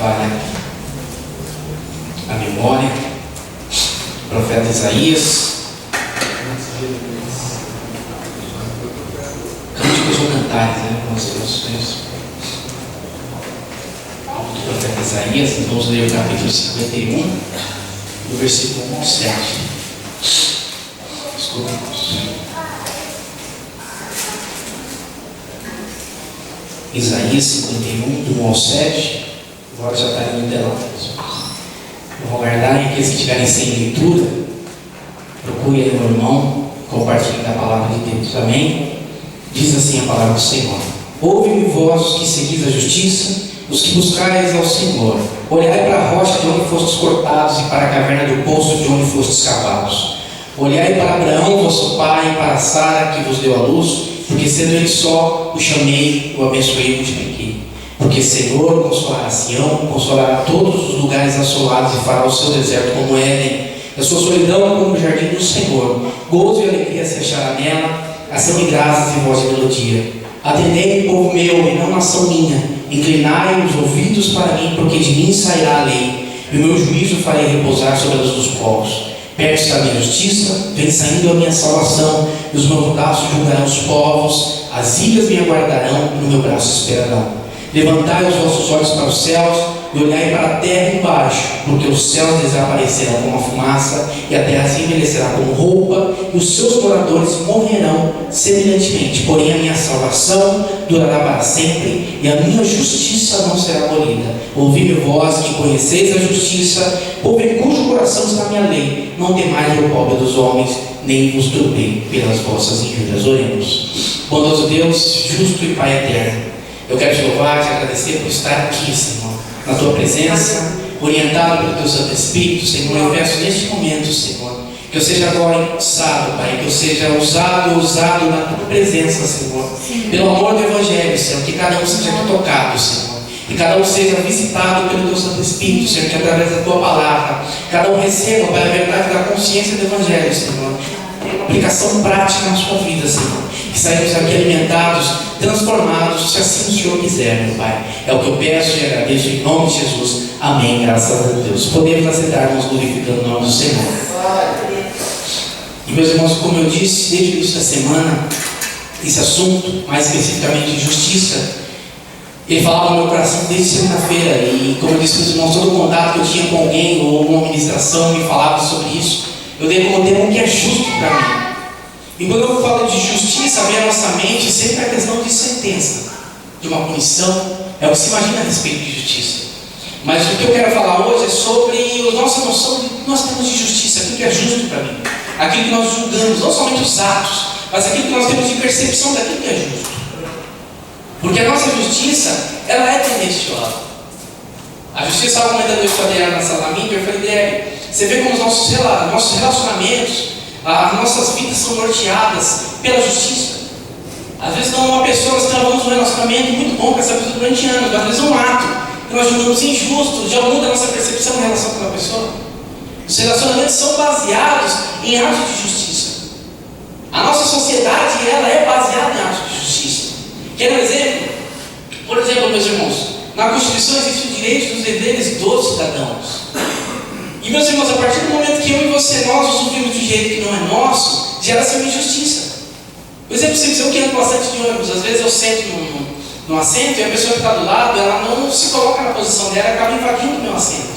falha a memória. Profeta Isaías. Cânticos ou cantares, né? Nós temos do profeta Isaías. Vamos ler o capítulo 51, do versículo 1 ao 7. Desculpa. Isaías 51, do 1 ao 7. Agora já está em tela. Eu vou guardar, e aqueles que estiverem sem leitura, procure aí o irmão, compartilhe da palavra de Deus. Amém? Diz assim a palavra do Senhor: ouve-me vós, os que seguis a justiça, os que buscais ao Senhor. Olhai para a rocha de onde fostes cortados, e para a caverna do poço de onde fostes cavados. Olhai para Abraão, vosso pai, e para Sara, que vos deu a luz, porque sendo ele só, o chamei, o abençoei e multipliquei. Porque o Senhor consolará Sião, consolará todos os lugares assolados, e fará o seu deserto como Éden, a sua solidão como o jardim do Senhor. Gozo e alegria se achará nela, ação de graças e voz de melodia. Atendei, povo meu, e não nação minha, inclinai os ouvidos para mim, porque de mim sairá a lei, e o meu juízo farei repousar sobre os dos povos. Perto está a minha justiça, vem saindo a minha salvação, e os meus braços julgarão os povos, as ilhas me aguardarão, e no meu braço esperarão. Levantai os vossos olhos para os céus, e olhai para a terra embaixo, porque os céus desaparecerão como a fumaça, e a terra se envelhecerá como roupa, e os seus moradores morrerão semelhantemente. Porém a minha salvação durará para sempre, e a minha justiça não será abolida. Ouvi-me vós que conheceis a justiça, povo em cujo coração está a minha lei. Não temais o pobre dos homens, nem vos turbei pelas vossas injúrias. Oremos. Bondoso Deus, justo e Pai eterno, eu quero te louvar e te agradecer por estar aqui, Senhor, na tua presença, orientado pelo teu Santo Espírito. Senhor, eu peço neste momento, Senhor, que eu seja agora usado, Pai, que eu seja usado na tua presença, Senhor, pelo amor do Evangelho, Senhor, que cada um seja tocado, Senhor, que cada um seja visitado pelo teu Santo Espírito, Senhor, que através da tua palavra, cada um receba, Pai, a verdade da consciência do Evangelho, Senhor, tem uma aplicação prática na sua vida, Senhor, que saímos aqui alimentados, transformados, se assim o Senhor quiser, meu Pai. É o que eu peço e agradeço em nome de Jesus. Amém, graças a Deus. Podemos assentar-nos glorificando o nome do Senhor. E meus irmãos, como eu disse, desde o início da semana, esse assunto, mais especificamente de justiça, ele falava no meu coração desde segunda-feira. E como eu disse para os irmãos, todo contato que eu tinha com alguém ou alguma ministração me falava sobre isso, eu dei como tema o que é justo para mim. E quando eu falo de justiça, vem à nossa mente sempre a questão de sentença, de uma punição, é o que se imagina a respeito de justiça. Mas o que eu quero falar hoje é sobre a nossa noção de que nós temos de justiça, aquilo que é justo para mim, aquilo que nós julgamos, não somente os atos, mas aquilo que nós temos de percepção daquilo que é justo. Porque a nossa justiça, ela é tendenciosa. A justiça, estava comentando isso com a Adriana na sala minha, eu falei, você vê como os nossos relacionamentos, as nossas vidas são norteadas pela justiça. Às vezes não uma pessoa, nós travamos um relacionamento muito bom com essa pessoa durante anos, mas às vezes um ato que nós julgamos injusto já muda a nossa percepção em relação àquela pessoa. Os relacionamentos são baseados em atos de justiça. A nossa sociedade, ela é baseada em atos de justiça. Quer um exemplo? Por exemplo, meus irmãos, na Constituição existe o direito dos deveres dos cidadãos. E meus irmãos, a partir do momento que eu e você, nós usufruímos de um jeito que não é nosso, gera-se uma injustiça. Por exemplo, eu que ando bastante de ônibus, às vezes eu sento num assento e a pessoa que está do lado, ela não se coloca na posição dela, ela acaba invadindo o meu assento.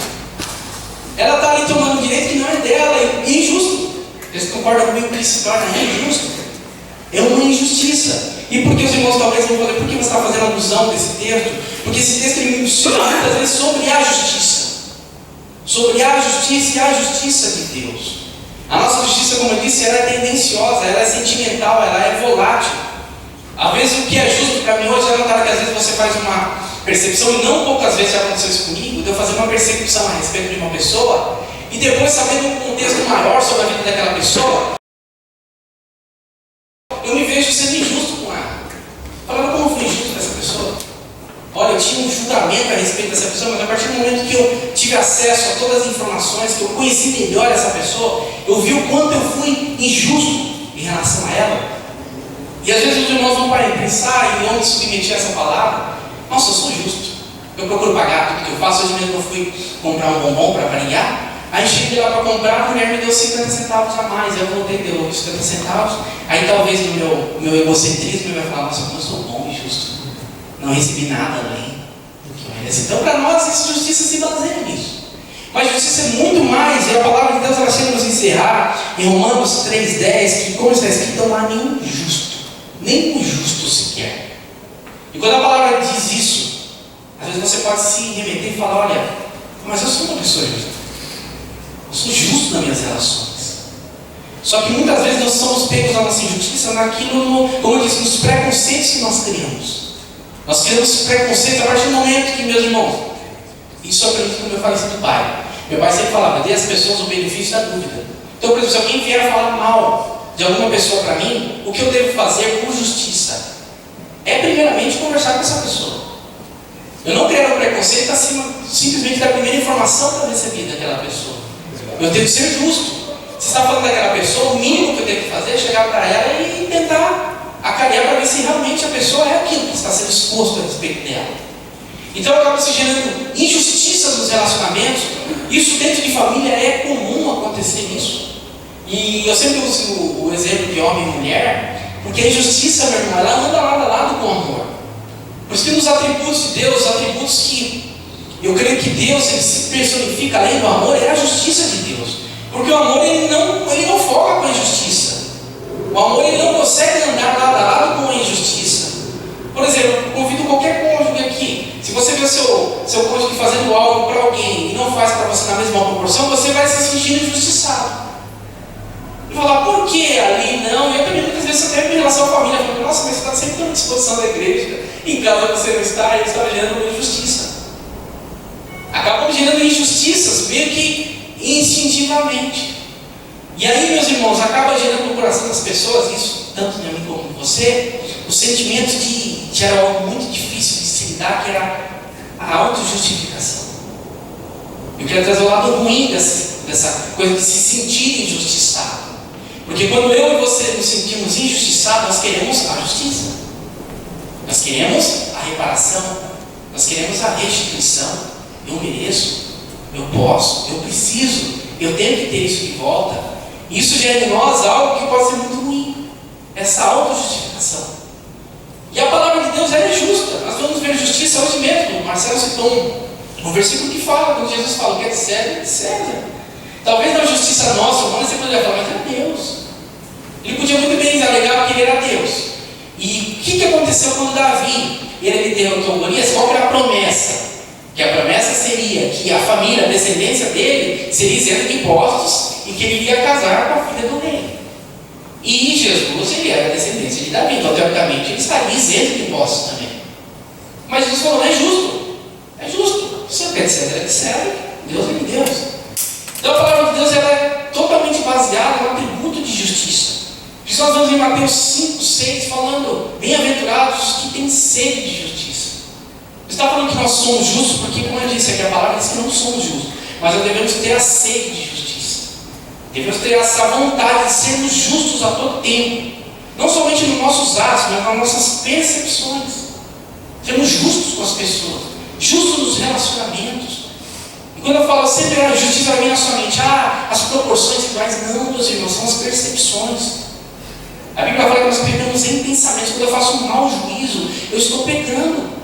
Ela está ali tomando um direito que não é dela, e injusto. Vocês concordam comigo que isso se torna injusto? É uma injustiça. E por que os irmãos talvez vão fazer, por que você está fazendo alusão desse texto? Porque esse texto me ensina muitas vezes sobre a justiça. Sobre a justiça e a justiça de Deus. A nossa justiça, como eu disse, ela é tendenciosa, ela é sentimental, ela é volátil. Às vezes o que é justo para mim hoje é notar que às vezes você faz uma percepção, e não poucas vezes já aconteceu isso comigo, de eu fazer uma percepção a respeito de uma pessoa, e depois sabendo um contexto maior sobre a vida daquela pessoa, eu me vejo sendo injusto com ela. Falando como eu fui injusto com essa pessoa. Olha, eu tinha um julgamento a respeito dessa pessoa, mas a partir do momento que eu tive acesso a todas as informações, que eu conheci melhor essa pessoa, eu vi o quanto eu fui injusto em relação a ela. E às vezes os irmãos vão para pensar e vão me submeter a essa palavra. Nossa, eu sou justo. Eu procuro pagar tudo que eu faço. Hoje mesmo eu fui comprar um bombom para variar. Aí cheguei lá para comprar, a mulher me deu 50 centavos a mais. Eu voltei, deu 50 centavos. Aí talvez no meu egocentrismo eu ia falar, nossa, como eu sou bom e justo. Não recebi nada além do que eu mereci. Então para nós, essa justiça se baseia nisso. Mas justiça é muito mais, e a palavra de Deus ela chega a nos encerrar em Romanos 3,10, que como está escrito, não há nenhum justo, nem o justo sequer. E quando a palavra diz isso, às vezes você pode se remeter e falar, olha, mas eu sou uma pessoa justa. Eu sou justo nas minhas relações. Só que muitas vezes nós somos pegos na nossa injustiça naquilo, como eu disse, nos preconceitos que nós criamos. Nós criamos preconceitos a partir do momento que, meus irmãos, isso eu aprendi com meu falecido pai. Meu pai sempre falava, dê às pessoas o benefício da dúvida. Então, por exemplo, se alguém vier falar mal de alguma pessoa para mim, o que eu devo fazer por justiça é primeiramente conversar com essa pessoa. Eu não criar um preconceito acima simplesmente da primeira informação que eu recebi daquela pessoa. Eu tenho que ser justo. Se está falando daquela pessoa, o mínimo que eu tenho que fazer é chegar para ela e tentar acalhar para ver se realmente a pessoa é aquilo que está sendo exposto a respeito dela. Então acaba se gerando injustiças nos relacionamentos. Isso dentro de família é comum acontecer isso. E eu sempre uso o exemplo de homem e mulher, porque a injustiça, meu irmão, ela anda lado a lado com o amor. Por isso que nos atributos de Deus, os atributos que eu creio que Deus ele se personifica além do amor, é a justiça de Deus. Porque o amor ele não foca com a injustiça. O amor ele não consegue andar lado a lado com a injustiça. Por exemplo, eu convido qualquer cônjuge aqui. Se você vê o seu cônjuge fazendo algo para alguém e não faz para você na mesma proporção, você vai se sentir injustiçado. E falar, por que ali não? E eu também muitas vezes até em relação à família, eu falo, nossa, mas você está sempre à disposição da igreja. Em casa você não está, ele está gerando uma injustiça. Acabam gerando injustiças, meio que instintivamente. E aí, meus irmãos, acaba gerando no coração das pessoas, isso tanto de mim como de você, o sentimento de era algo muito difícil de se lidar, que era a autojustificação. Eu quero trazer o lado ruim dessa coisa de se sentir injustiçado. Porque quando eu e você nos sentimos injustiçados, nós queremos a justiça. Nós queremos a reparação. Nós queremos a restituição. Eu mereço, eu posso, eu preciso, eu tenho que ter isso de volta. Isso gera em nós algo que pode ser muito ruim. Essa autojustificação. E a palavra de Deus ela é justa. Nós vamos ver justiça hoje mesmo. Marcelo citou um versículo que fala, quando Jesus fala, o que é de César, é de César. Talvez na justiça nossa, humana, você poderia falar, mas é Deus. Ele podia muito bem alegar que ele era Deus. E o que aconteceu quando Davi, ele derrotou Golias? Qual era a promessa? Que a promessa seria que a família, a descendência dele, seria isenta de impostos e que ele iria casar com a filha do rei. E Jesus, ele era a descendência de Davi, então teoricamente ele estaria isento de impostos também. Mas Jesus falou, não é justo. É justo. Se é de César, é de César. Deus é de Deus. Então a palavra de Deus ela é totalmente baseada no atributo de justiça. Por isso nós vamos em Mateus 5, 6, falando, bem-aventurados os que têm sede de justiça. Você está falando que nós somos justos, porque como eu disse aqui, a palavra diz que não somos justos. Mas nós devemos ter a sede de justiça. Devemos ter essa vontade de sermos justos a todo tempo. Não somente nos nossos atos, mas nas nossas percepções. Sermos justos com as pessoas. Justos nos relacionamentos. E quando eu falo sempre a justiça vai vir na sua mente, as proporções iguais. Não, meus irmãos, são as percepções. A Bíblia fala que nós pecamos em pensamentos. Quando eu faço um mau juízo, eu estou pecando.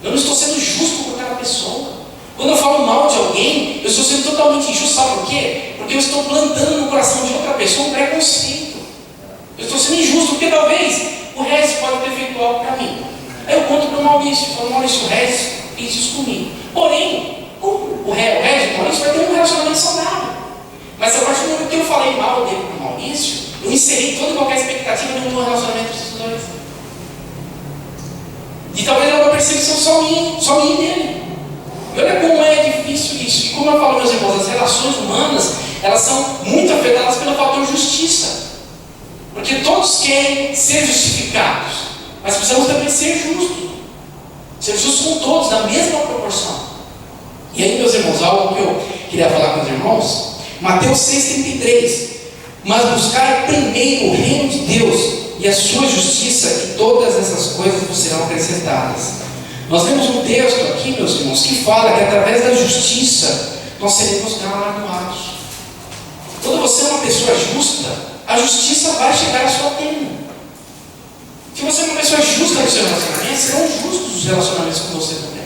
Eu não estou sendo justo com aquela pessoa. Quando eu falo mal de alguém, eu estou sendo totalmente injusto. Sabe por quê? Porque eu estou plantando no coração de outra pessoa um preconceito. Eu estou sendo injusto, porque talvez o Regis pode ter feito algo para mim. Aí eu conto para o Maurício. Eu falo, Maurício, o Regis fez isso comigo. Porém, o Regis e o Maurício vai ter um relacionamento saudável. Mas a partir do momento que eu falei mal dele para o Maurício, eu encerrei toda e qualquer expectativa de um bom relacionamento com esses dois. E talvez é uma percepção só minha dele. E olha como é difícil isso. E como eu falo, meus irmãos, as relações humanas, elas são muito afetadas pelo fator justiça. Porque todos querem ser justificados. Mas precisamos também ser justos. Ser justos com todos, na mesma proporção. E aí, meus irmãos, algo que eu queria falar com os irmãos. Mateus 6,33. Mas buscar primeiro o reino de Deus e a sua justiça, e todas essas coisas vos serão acrescentadas. Nós temos um texto aqui, meus irmãos, que fala que através da justiça nós seremos galardoados. Quando você é uma pessoa justa, a justiça vai chegar à sua tenda. Se você é uma pessoa justa no seu relacionamento, serão justos os relacionamentos com você também.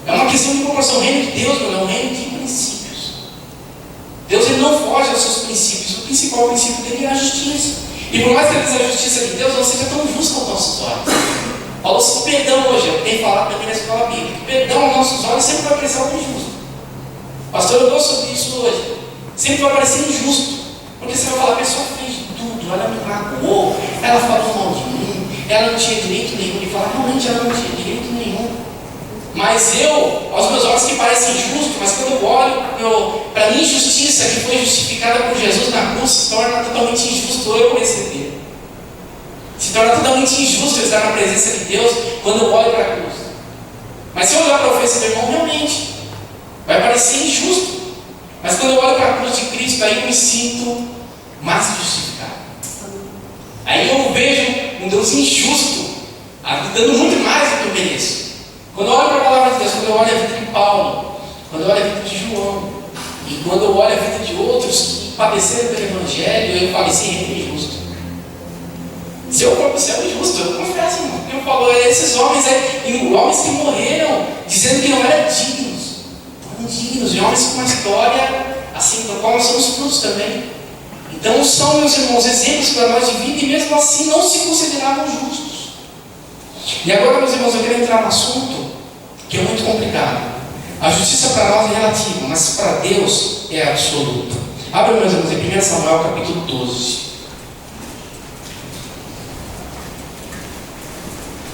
É uma questão de proporção. O reino de Deus não é um reino de princípios. Deus ele não foge aos seus princípios. O principal princípio dele é a justiça. E por mais que a justiça de Deus não seja tão justa aos nossos olhos. Falou assim, perdão hoje, eu tenho falado também na escola bíblica. Perdão aos nossos olhos sempre vai parecer algo injusto. Pastor, eu dou sobre isso hoje. Sempre vai parecer injusto. Porque você vai falar, a pessoa fez tudo, ela me magoou, ela falou mal de mim, ela não tinha direito nenhum de falar, realmente ela não tinha direito nenhum. Mas eu, aos meus olhos que parecem injustos, mas quando eu olho para a minha injustiça que foi justificada por Jesus na cruz, se torna totalmente injusto eu receber. Se torna totalmente injusto eu estar na presença de Deus quando eu olho para a cruz. Mas se eu olhar para a ofensa do irmão, realmente vai parecer injusto. Mas quando eu olho para a cruz de Cristo, aí eu me sinto mais justificado. Aí eu vejo um Deus injusto, dando muito mais do que eu mereço. Quando eu olho para a palavra de Deus, quando eu olho a vida de Paulo, quando eu olho a vida de João, e quando eu olho a vida de outros que padeceram pelo Evangelho, eu falo assim, é injusto. Se eu for para o céu injusto, eu confesso, irmão. Porque eu falo, esses homens homens que morreram dizendo que não eram dignos. Não dignos, e homens com uma história assim, do qual nós somos frutos também. Então são, meus irmãos, exemplos para nós de vida e mesmo assim não se consideravam justos. E agora, meus irmãos, eu quero entrar no assunto que é muito complicado. A justiça para nós é relativa, mas para Deus é absoluta. Abra, meus irmãos, em 1 Samuel capítulo 12.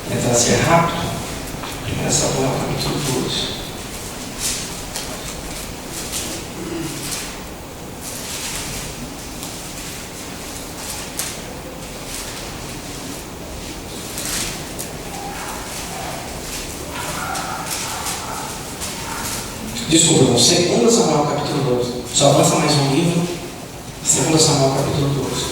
Vou tentar ser rápido. 1 Samuel capítulo 12. Desculpa, não, 2 Samuel capítulo 12. Só avança mais um livro. 2 Samuel capítulo 12.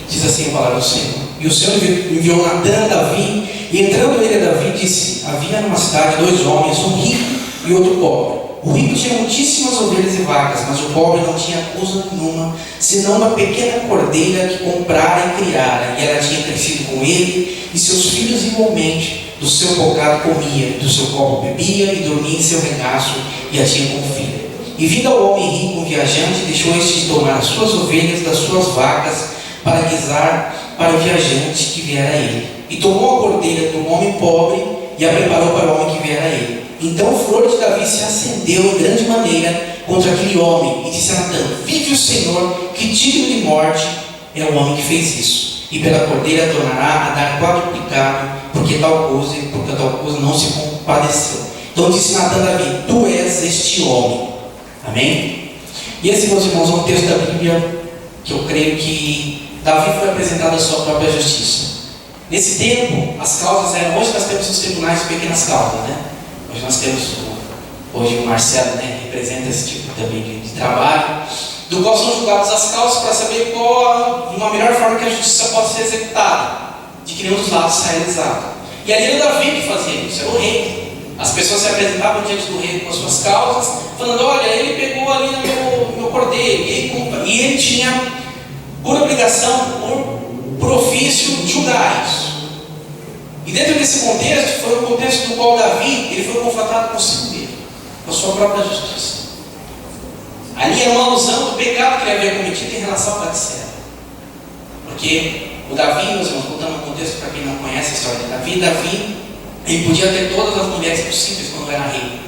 Diz assim a palavra do Senhor. E o Senhor enviou Natã a Davi, e entrando ele a Davi, disse: havia numa cidade 2 homens, um rico e outro pobre. O rico tinha muitíssimas ovelhas e vacas, mas o pobre não tinha coisa nenhuma, senão uma pequena cordeira que comprara e criara, e ela tinha crescido com ele, e seus filhos igualmente. Do seu bocado comia, do seu copo bebia, e dormia em seu regaço, e a tinha como filha. E vindo ao homem rico, um viajante, deixou este de tomar as suas ovelhas das suas vacas, para guisar para o viajante que viera a ele. E tomou a cordeira do homem pobre, e a preparou para o homem que viera a ele. Então o furor de Davi se acendeu em grande maneira contra aquele homem, e disse a Natã: vive o Senhor, que digno de morte é o homem que fez isso, e pela cordeira tornará a dar quadruplicado, porque tal coisa não se compadeceu. Então disse Natã a Davi: tu és este homem. Amém? E esse, meus irmãos, é um texto da Bíblia que eu creio que Davi foi apresentado a sua própria justiça. Nesse tempo, as causas eram... Hoje nós temos os tribunais de pequenas causas, né? Hoje nós temos, hoje o Marcelo, né, representa esse tipo também de trabalho, do qual são julgadas as causas para saber qual uma melhor forma que a justiça pode ser executada, de que nenhum dos lados saia exato. E ali era Davi que fazia isso, era o rei. As pessoas se apresentavam diante do rei com as suas causas, falando: olha, ele pegou ali no meu cordeiro, e ele tinha por obrigação, por ofício, julgar isso. E dentro desse contexto, foi o contexto do qual Davi ele foi confrontado consigo mesmo, com a sua própria justiça. Ali era uma alusão do pecado que ele havia cometido em relação à Batseba. Porque o Davi, meus irmãos, voltando ao contexto para quem não conhece a história de Davi, ele podia ter todas as mulheres possíveis quando era rei.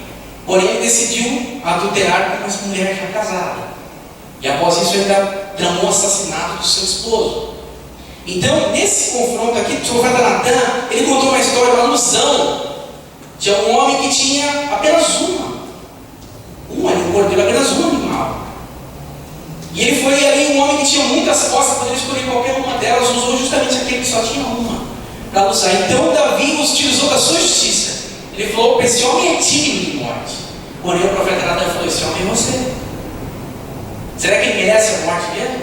Porém, ele decidiu adulterar com uma mulher já casada. E após isso, ele ainda tramou o assassinato do seu esposo. Então, nesse confronto aqui, o profeta Natã, ele contou uma história, uma alusão de um homem que tinha apenas um cordeiro, apenas um animal. E ele foi ali um homem que tinha muitas costas, poderia escolher qualquer uma delas, usou justamente aquele que só tinha uma para usar. Então, Davi utilizou da sua justiça. Ele falou: esse homem é digno de morte. Porém, o profeta Natã falou: esse homem é você. Será que ele merece a morte mesmo?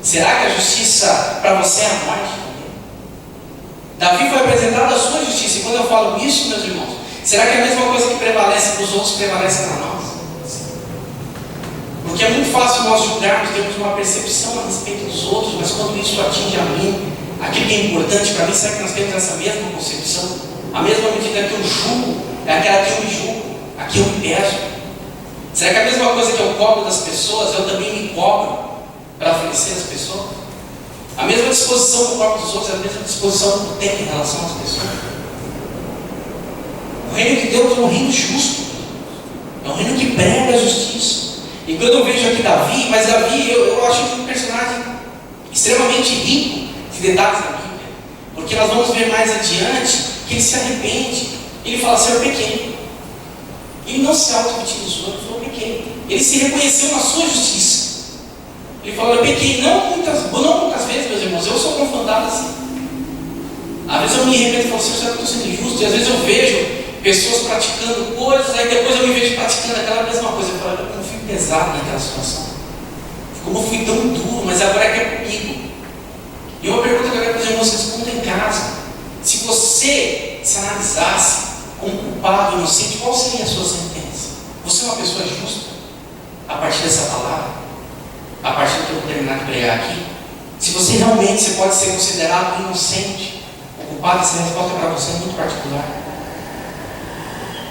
Será que a justiça para você é a morte também? Davi foi apresentado a sua justiça, e quando eu falo isso, meus irmãos, será que a mesma coisa que prevalece para os outros prevalece para nós? Porque é muito fácil nós julgarmos, termos uma percepção a respeito dos outros, mas quando isso atinge a mim, aquilo que é importante para mim, será que nós temos essa mesma concepção? A mesma medida que eu julgo é aquela que eu me julgo, a que eu me peso. Será que a mesma coisa que eu cobro das pessoas, eu também me cobro para oferecer às pessoas? A mesma disposição que eu cobro dos outros é a mesma disposição que eu tenho em relação às pessoas. O reino de Deus é um reino justo, é um reino que prega a justiça. E quando eu vejo aqui Davi, mas Davi eu acho que é um personagem extremamente rico de detalhes da Bíblia, porque nós vamos ver mais adiante que ele se arrepende. Ele fala assim: eu pequei. Ele não se auto-vitimizou, ele falou: eu pequei. Ele se reconheceu na sua justiça. Ele falou: eu pequei. Não muitas vezes, meus irmãos, eu sou confrontado assim. Às vezes eu me arrependo e falo assim: será que eu estou sendo injusto? E às vezes eu vejo pessoas praticando coisas, aí depois eu me vejo praticando aquela mesma coisa. Eu falo: como eu fui pesado naquela situação, como eu fui tão duro, mas agora é que é comigo. E uma pergunta que eu quero que os irmãos respondam em casa: se você se analisasse como culpado, inocente, qual seria a sua sentença? Você é uma pessoa justa? A partir dessa palavra, a partir do que eu vou terminar de pregar aqui, se você realmente pode ser considerado inocente ou culpado, essa resposta para você é muito particular.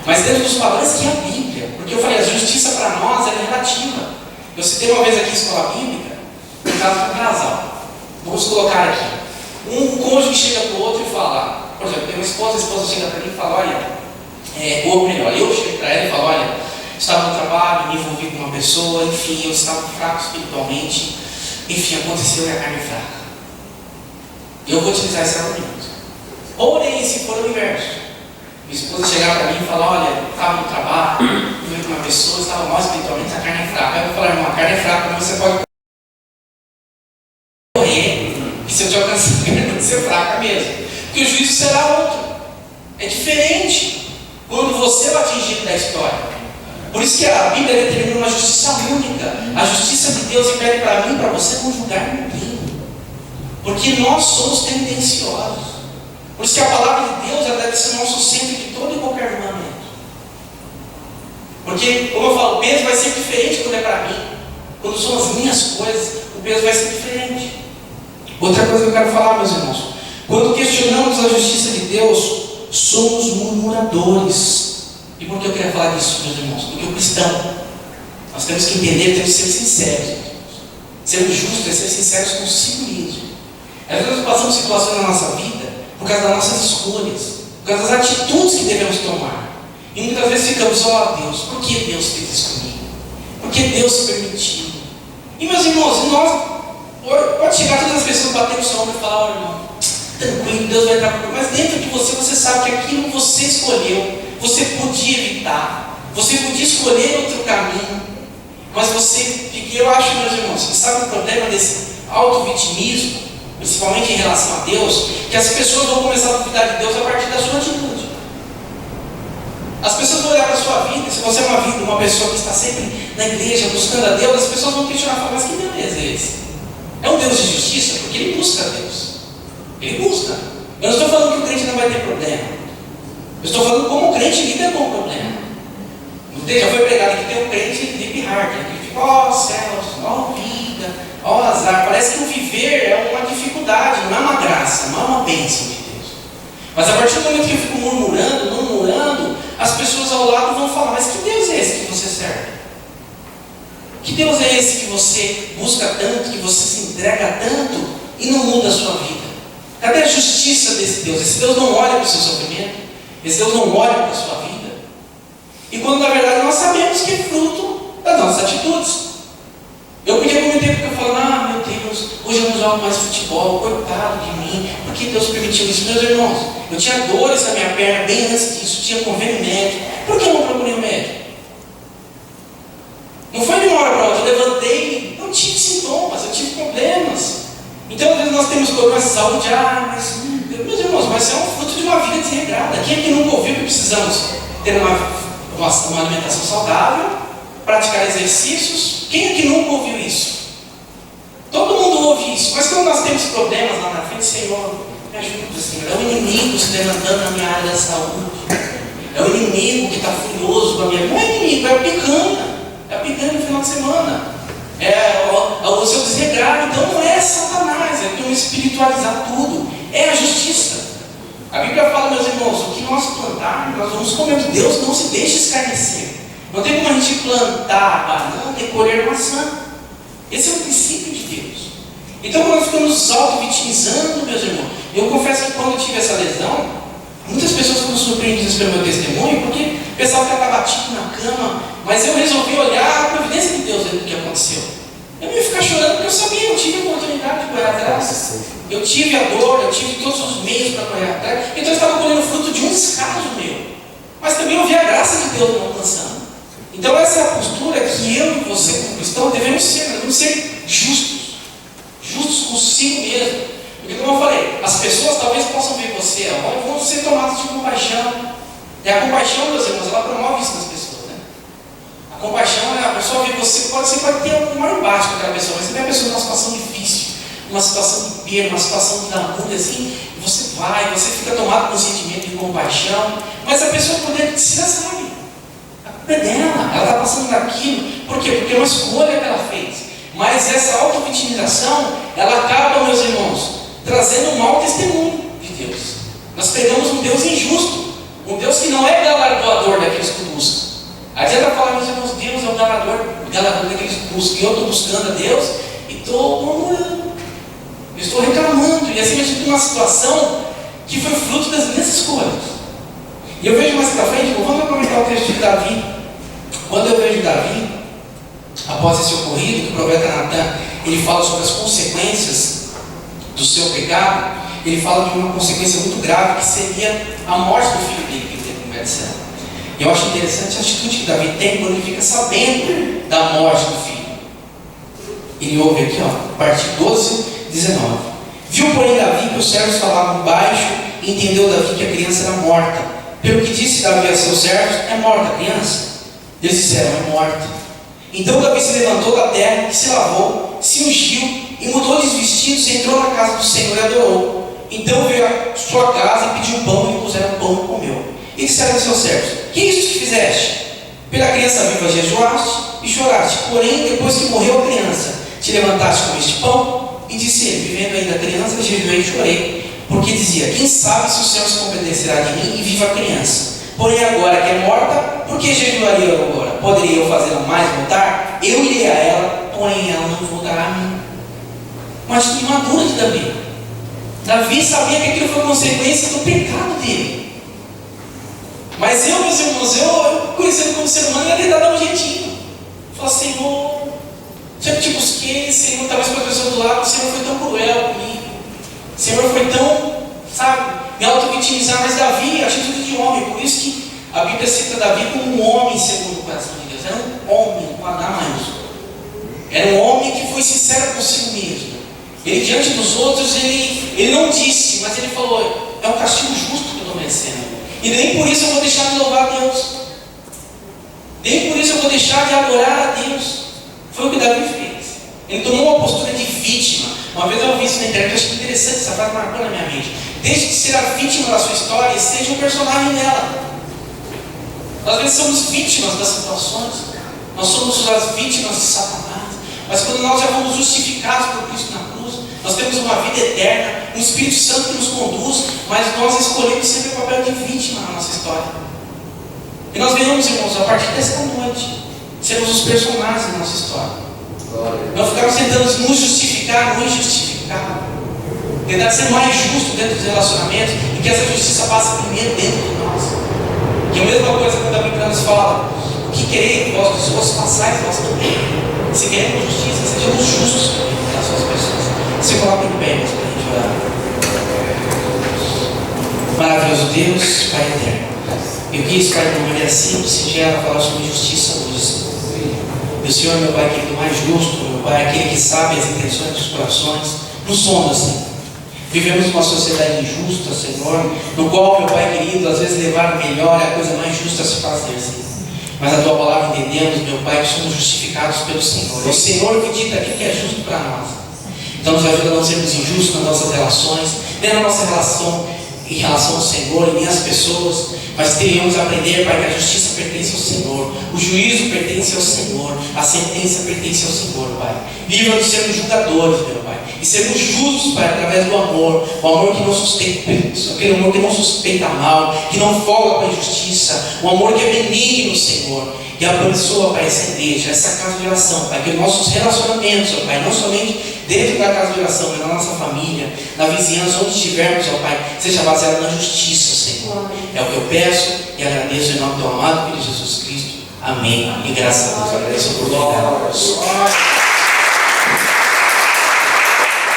Mas dentro dos padrões que é a Bíblia, porque eu falei, a justiça para nós é relativa. Eu citei uma vez aqui em escola bíblica, no caso de um casal. Vamos colocar aqui. Um cônjuge chega para o outro e fala, por exemplo, tem uma esposa, a esposa chega para mim e fala: olha, ou melhor, eu chego para ela e falo: olha, estava no trabalho, me envolvi com uma pessoa, enfim, eu estava fraco espiritualmente, enfim, aconteceu e a carne é fraca. Eu vou utilizar esse argumento. Porém, se for o inverso, minha esposa chegar para mim e falar: olha, estava no trabalho, me envolvi com uma pessoa, estava mal espiritualmente, a carne é fraca. Aí eu vou falar: irmão, a carne é fraca, mas você pode correr, que se eu te alcançar, a carne vai ser fraca mesmo. Porque o juízo será outro. É diferente quando você é o atingido da história. Por isso que a Bíblia determina uma justiça única. A justiça de Deus impede para mim e para você não julgar ninguém. Porque nós somos tendenciosos. Por isso que a palavra de Deus ela deve ser o nosso centro de todo e qualquer julgamento. Porque, como eu falo, o peso vai ser diferente quando é para mim. Quando são as minhas coisas, o peso vai ser diferente. Outra coisa que eu quero falar, meus irmãos: quando questionamos a justiça de Deus, somos murmuradores. E por que eu queria falar disso, meus irmãos? Porque o cristão, nós temos que entender, temos que ser sinceros. Ser justo é ser sinceros consigo mesmo. Às vezes nós passamos situações na nossa vida por causa das nossas escolhas, por causa das atitudes que devemos tomar. E muitas vezes ficamos: ó Deus, por que Deus fez isso comigo? Por que Deus se permitiu? E meus irmãos, pode chegar todas as pessoas bater no seu ombro e falar: ó irmão, tranquilo, Deus vai entrar por você. Mas dentro de você, você sabe que aquilo você escolheu, você podia evitar, você podia escolher outro caminho, mas você, eu acho, meus irmãos, que sabe o problema desse auto-vitimismo, principalmente em relação a Deus, que as pessoas vão começar a duvidar de Deus a partir da sua atitude. As pessoas vão olhar para a sua vida, se você é uma pessoa que está sempre na igreja buscando a Deus, as pessoas vão questionar e falar: mas que Deus é esse? É um Deus de justiça? Porque ele busca a Deus. Ele busca. Eu não estou falando que o crente não vai ter problema. Eu estou falando como o crente lida com o problema. Já foi pregado que tem um crente deep hard, que fica: ó céus, ó vida, ó azar. Parece que o viver é uma dificuldade, não é uma graça, não é uma bênção de Deus. Mas a partir do momento que eu fico murmurando, as pessoas ao lado vão falar: mas que Deus é esse que você serve? Que Deus é esse que você busca tanto, que você se entrega tanto e não muda a sua vida? Cadê a justiça desse Deus? Esse Deus não olha para o seu sofrimento, esse Deus não olha para a sua vida. E quando na verdade nós sabemos que é fruto das nossas atitudes. Eu podia cometer porque eu falo: ah, meu Deus, hoje eu não jogo mais futebol, coitado de mim, por que Deus permitiu isso? Meus irmãos, eu tinha dores na minha perna bem antes disso, tinha convênio médico. Por que eu não procurei um médico? Não foi de uma hora para outra, eu levantei, não tive sintomas, eu tive problemas. Então às vezes nós temos problemas de saúde: mas meus irmãos, mas é um fruto de uma vida desregrada. Quem é que nunca ouviu que precisamos ter uma alimentação saudável, praticar exercícios, Quem é que nunca ouviu isso? Todo mundo ouve isso, mas quando nós temos problemas lá na frente, Senhor, me ajuda, Senhor. É o inimigo se levantando na minha área da saúde. É o inimigo que está furioso com a minha. Não é inimigo, é a picanha. É a picanha no final de semana. É o seu desregrado. Então não é Satanás, é como espiritualizar tudo. É a justiça. A Bíblia fala, meus irmãos, o que nós plantarmos, nós vamos comer. Deus não se deixa escarnecer. Não tem como a gente plantar banana e colher maçã. Esse é o princípio de Deus. Então, quando nós ficamos nos auto-vitimizando, meus irmãos, eu confesso que quando eu tive essa lesão, muitas pessoas foram surpreendidas pelo meu testemunho, porque pensavam que eu estava batido na cama, mas eu resolvi olhar a providência de Deus dentro do que aconteceu. Eu não ia ficar chorando porque eu sabia, eu tive a oportunidade de correr atrás. Eu tive a dor, eu tive todos os meios para correr atrás. Então eu estava colhendo fruto de um descaso meu. Mas também eu vi a graça de Deus me alcançando. Então essa é a postura que eu e você, como cristão, devemos ser justos. Justos consigo mesmo. Porque como eu falei, as pessoas talvez possam ver você agora e vão ser tomadas de compaixão. E a compaixão, meus irmãos, ela promove isso nas pessoas, né? A compaixão é a pessoa ver você pode ter um mar embaixo com aquela pessoa, mas você vê a pessoa numa situação difícil, numa situação de perda, uma situação de lamúria, assim, você fica tomado com um sentimento de compaixão, mas a pessoa por dentro se já sabe. A culpa é dela, ela está passando naquilo. Por quê? Porque é uma escolha que ela fez. Mas essa auto-vitimização, ela acaba, meus irmãos, trazendo um mau testemunho de Deus. Nós pegamos um Deus injusto, um Deus que não é galardoador daqueles que buscam. Adianta falar, meus irmãos, Deus é o galardoador daqueles que buscam. E eu estou buscando a Deus e estou murmurando, eu estou reclamando, e assim eu estou numa situação que foi fruto das minhas escolhas. E eu vejo mais para frente, vamos aproveitar o texto de Davi. Quando eu vejo Davi, após esse ocorrido, que o profeta Natan, ele fala sobre as consequências do seu pecado. Ele fala de uma consequência muito grave, que seria a morte do filho dele, que teve com Betseba. E eu acho interessante a atitude que Davi tem quando ele fica sabendo da morte do filho. Ele ouve aqui, a partir 12, 19. Viu, porém, Davi que os servos falavam baixo, e entendeu Davi que a criança era morta. Pelo que disse Davi a seus servos, é morta a criança? Eles disseram, é morta. Então Davi se levantou da terra, se lavou, se ungiu e mudou de vestidos e entrou na casa do Senhor e adorou. Então veio à sua casa e pediu pão, e lhe puseram pão e comeu. E disseram a seus servos, que é isto que fizeste? Pela criança viva jejuaste e choraste, porém depois que morreu a criança, te levantaste com este pão? E disse ele, vivendo ainda a criança, jejuei e chorei, porque dizia, quem sabe se o Senhor se compadecerá de mim e viva a criança? Porém agora que é morta, por que jejuaria eu agora? Poderia eu fazê-la mais voltar? Eu irei a ela, porém ela não voltará a mim. Uma atitude madura de Davi. Davi sabia que aquilo foi consequência do pecado dele. Mas eu, meus irmãos, eu conhecendo como ser humano, ia tentar dar um jeitinho. Falar, Senhor, já te busquei, Senhor, talvez para a pessoa do lado, o Senhor foi tão cruel comigo. O Senhor foi tão, me auto-vitimizar. Mas Davi, atitude de homem, por isso que a Bíblia cita Davi como um homem segundo o coração de Deus. Era um homem com H maiúsculo. Era um homem que foi sincero consigo mesmo. Ele, diante dos outros, ele não disse, mas ele falou, é um castigo justo que eu estou merecendo. E nem por isso eu vou deixar de louvar a Deus. Nem por isso eu vou deixar de adorar a Deus. Foi o que Davi fez. Ele tomou uma postura de vítima. Uma vez eu ouvi isso na internet, eu achei interessante, essa frase marcou na minha mente. Deixe de ser a vítima da sua história e seja um personagem dela. Nós às vezes somos vítimas das situações. Nós somos as vítimas de Satanás. Mas quando nós já fomos justificados por Cristo na cruz, nós temos uma vida eterna, um Espírito Santo que nos conduz, mas nós escolhemos sempre o papel de vítima na nossa história. E nós venhamos, irmãos, a partir desta noite, sermos os personagens da nossa história. Não ficarmos tentando nos justificar no injustificável. Tentar ser mais justo dentro dos relacionamentos e que essa justiça passe primeiro dentro de nós. Que é a mesma coisa que a Bíblia nos fala: o que querer vós dos outros, façais vós também. Se queremos justiça, sejamos justos com as suas pessoas. Se coloquem de pé, irmãos, para a gente orar. Maravilhoso Deus, Pai eterno. Eu quis, Pai, de uma maneira simples, singela, falar sobre justiça hoje. E o Senhor, meu Pai querido, mais justo, meu Pai, aquele que sabe as intenções dos corações, nos sonda, Senhor. Vivemos uma sociedade injusta, Senhor, no qual, meu Pai querido, às vezes levar o melhor é a coisa mais justa a se fazer, Senhor. Mas a Tua palavra entendemos, meu Pai, que somos justificados pelo Senhor. É o Senhor que dita aquilo que é justo para nós. Então nos ajuda a não sermos injustos nas nossas relações, nem na nossa relação em relação ao Senhor e nem às pessoas, mas tenhamos a aprender, Pai, que a justiça pertence ao Senhor, o juízo pertence ao Senhor, a sentença pertence ao Senhor, Pai. Livra-nos de sermos julgadores, meu Pai, e sermos justos, Pai, através do amor, o amor que não suspeita, aquele amor que não suspeita mal, que não folga para a injustiça, o amor que é benigno, Senhor. E abençoa, Pai, essa igreja, essa casa de oração, Pai, que os nossos relacionamentos, ó Pai, não somente dentro da casa de oração, mas na nossa família, na vizinhança, onde estivermos, ó Pai, seja baseado na justiça, Senhor. É o que eu peço e agradeço em nome do teu amado Filho Jesus Cristo. Amém. E graças a Deus, agradeço por oportunidade.